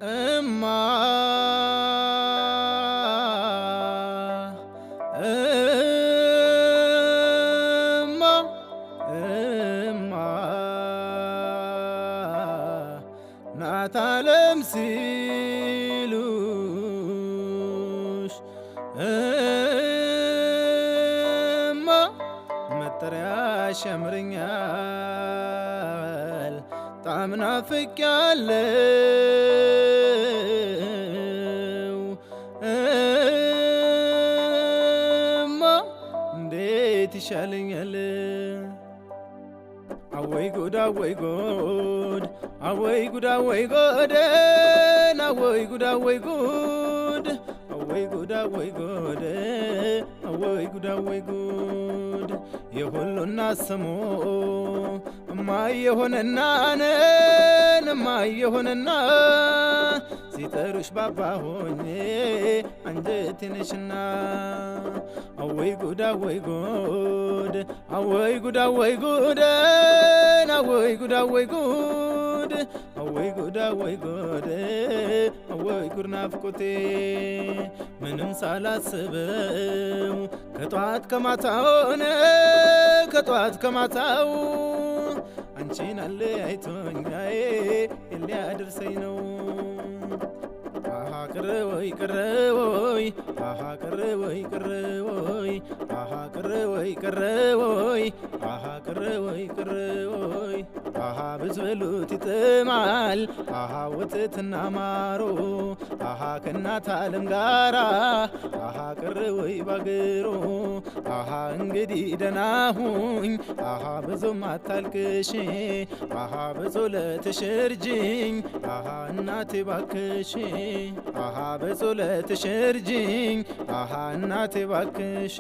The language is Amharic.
እማ እማ እማ ናት ዓለም ሲሉሽ እማ መጠሪያሽ ያምረኛል በጣም ናፍቄያለሁ እማ እንዴት ይሻለኛል አወይ ጉድ አወይ ጉድ አወይ ጉድ አወይ ጉድ አወይ ጉድ አወይ ጉድ አወይ ጉድ አወይ ጉድ አወይ ጉድ አወይ ጉድ የሁሉና ስሙ እማየሆነና ነን እማየሆነና ሲጠሩሽ ባባ ሆኜ አንጀቴ ነሽና አወይ ጉድ አወይ ጉድ አወይ ጉድ አወይ ጉድ አወይ ጉድ አወይ ጉድ አወይ ጉድ አወይ ጉድ አወይ ጉድ ናፍቆቴ ምንም ሳላስበው ከጧት ከማታው ከጧት ከማታው አንቺን አለያይቶኝ ሊያደርሰኝ ነው አሃ ቅር ወይ ቅር ወይ አሃ ቅር ወይ ቅር ወይ አሃ ቅር ወይ ቅር ወይ አሃ ቅር ወይ ቅር ወይ አሃ ብትበሉት ይጥማል አሃ ወተትና ማሮ አሃ ከእናት ዓለም ጋራ አሃ ቅር ወይ ባገሮ አሃ እንግዲህ ደህና ሁኝ አሃ ብዙም አታልቅሽ አሃ በጸሎትሽ እርጂኝ አሃ እናቴ ባክሽ አሃ በጸሎትሽ እርጂኝ አሃ እናቴ ባክሽ